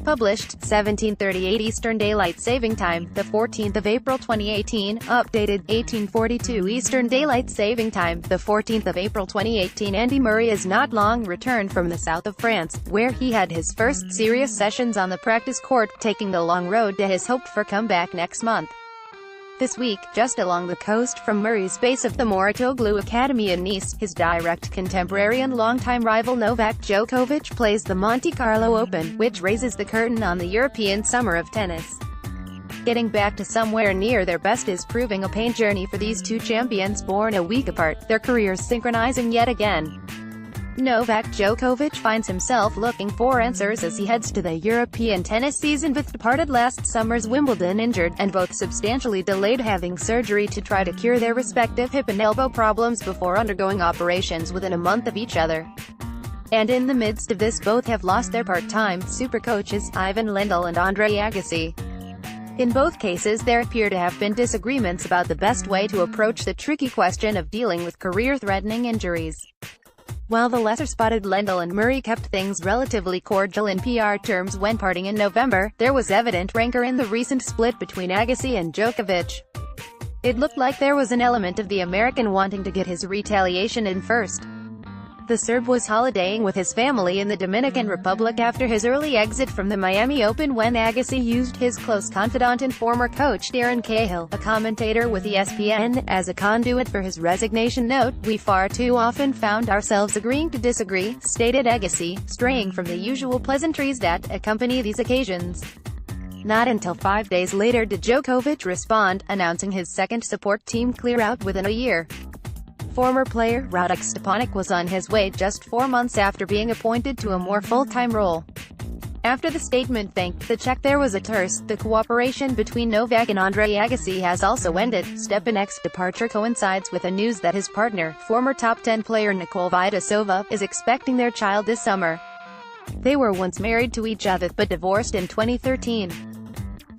Published, 1738 Eastern Daylight Saving Time, the 14th of April 2018. Updated, 1842 Eastern Daylight Saving Time, the 14th of April 2018. Andy Murray is not long returned from the south of France, where he had his first serious sessions on the practice court, taking the long road to his hoped-for comeback next month. This week, just along the coast from Murray's base of the Mouratoglou Academy in Nice, his direct contemporary and longtime rival Novak Djokovic plays the Monte Carlo Open, which raises the curtain on the European summer of tennis. Getting back to somewhere near their best is proving a pain journey for these two champions born a week apart, their careers synchronizing yet again. Novak Djokovic finds himself looking for answers as he heads to the European tennis season, with departed last summer's Wimbledon injured, and both substantially delayed having surgery to try to cure their respective hip and elbow problems before undergoing operations within a month of each other. And in the midst of this, both have lost their part-time super coaches, Ivan Lendl and Andre Agassi. In both cases, there appear to have been disagreements about the best way to approach the tricky question of dealing with career-threatening injuries. While the lesser-spotted Lendl and Murray kept things relatively cordial in PR terms when parting in November, there was evident rancor in the recent split between Agassi and Djokovic. It looked like there was an element of the American wanting to get his retaliation in first. The Serb was holidaying with his family in the Dominican Republic after his early exit from the Miami Open when Agassi used his close confidant and former coach Darren Cahill, a commentator with ESPN, as a conduit for his resignation. Note, "We far too often found ourselves agreeing to disagree," stated Agassi, straying from the usual pleasantries that accompany these occasions. Not until 5 days later did Djokovic respond, announcing his second support team clear-out within a year. Former player Radek Stepanek was on his way just 4 months after being appointed to a more full-time role. After the statement thanked the Czech, there was a terse. The cooperation between Novak and Andre Agassi has also ended. Stepanek's departure coincides with the news that his partner, former top 10 player Nicole Vidasova, is expecting their child this summer. They were once married to each other, but divorced in 2013.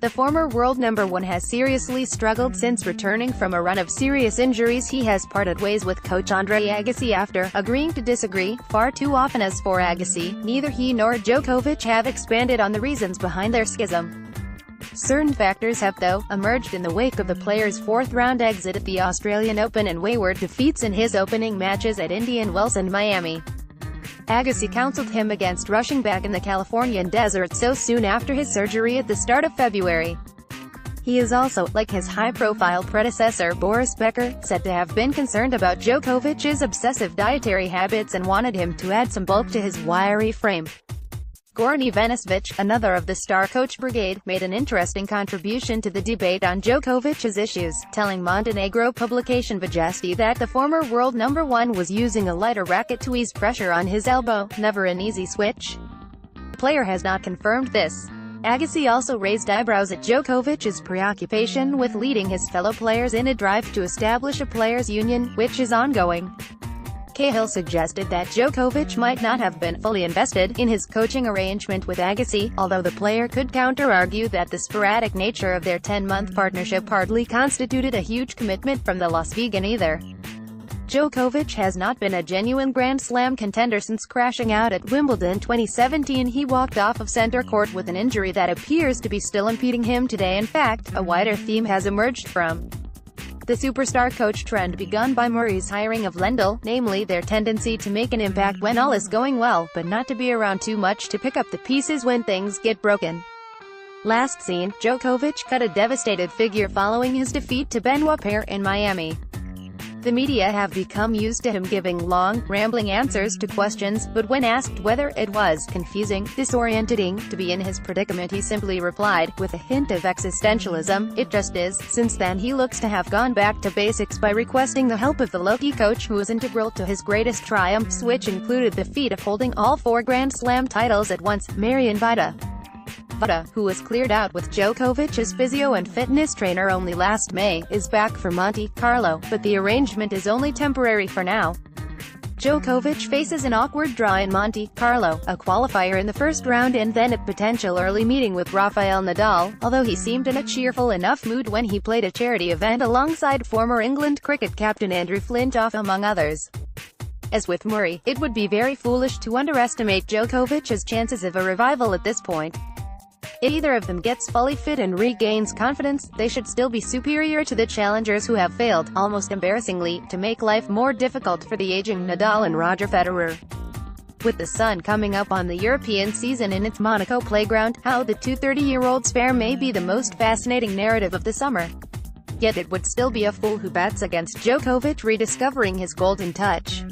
The former world number one has seriously struggled since returning from a run of serious injuries. He has parted ways with coach Andre Agassi after agreeing to disagree. Far too often, as for Agassi, neither he nor Djokovic have expanded on the reasons behind their schism. Certain factors have, though, emerged in the wake of the player's fourth-round exit at the Australian Open and wayward defeats in his opening matches at Indian Wells and Miami. Agassi counseled him against rushing back in the Californian desert so soon after his surgery at the start of February. He is also, like his high-profile predecessor Boris Becker, said to have been concerned about Djokovic's obsessive dietary habits and wanted him to add some bulk to his wiry frame. Goran Ivanisevic, another of the star coach brigade, made an interesting contribution to the debate on Djokovic's issues, telling Montenegro publication Vijesti that the former world number one was using a lighter racket to ease pressure on his elbow, never an easy switch. The player has not confirmed this. Agassi also raised eyebrows at Djokovic's preoccupation with leading his fellow players in a drive to establish a players' union, which is ongoing. Cahill suggested that Djokovic might not have been fully invested in his coaching arrangement with Agassi, although the player could counter-argue that the sporadic nature of their 10-month partnership hardly constituted a huge commitment from the Las Vegan either. Djokovic has not been a genuine Grand Slam contender since crashing out at Wimbledon 2017. He walked off of center court with an injury that appears to be still impeding him today. In fact, a wider theme has emerged from the superstar coach trend begun by Murray's hiring of Lendl, namely their tendency to make an impact when all is going well, but not to be around too much to pick up the pieces when things get broken. Last seen, Djokovic cut a devastated figure following his defeat to Benoit Paire in Miami. The media have become used to him giving long, rambling answers to questions, but when asked whether it was confusing, disorienting to be in his predicament, he simply replied, with a hint of existentialism, "It just is." Since then, he looks to have gone back to basics by requesting the help of the Loki coach, who was integral to his greatest triumphs, which included the feat of holding all 4 Grand Slam titles at once. Marian Vida, who was cleared out with Djokovic's physio and fitness trainer only last May, is back for Monte Carlo, but the arrangement is only temporary for now. Djokovic faces an awkward draw in Monte Carlo, a qualifier in the first round and then a potential early meeting with Rafael Nadal, although he seemed in a cheerful enough mood when he played a charity event alongside former England cricket captain Andrew Flintoff among others. As with Murray, it would be very foolish to underestimate Djokovic's chances of a revival at this point. If either of them gets fully fit and regains confidence, they should still be superior to the challengers who have failed, almost embarrassingly, to make life more difficult for the aging Nadal and Roger Federer. With the sun coming up on the European season in its Monaco playground, how the two 30-year-olds fare may be the most fascinating narrative of the summer. Yet it would still be a fool who bats against Djokovic rediscovering his golden touch.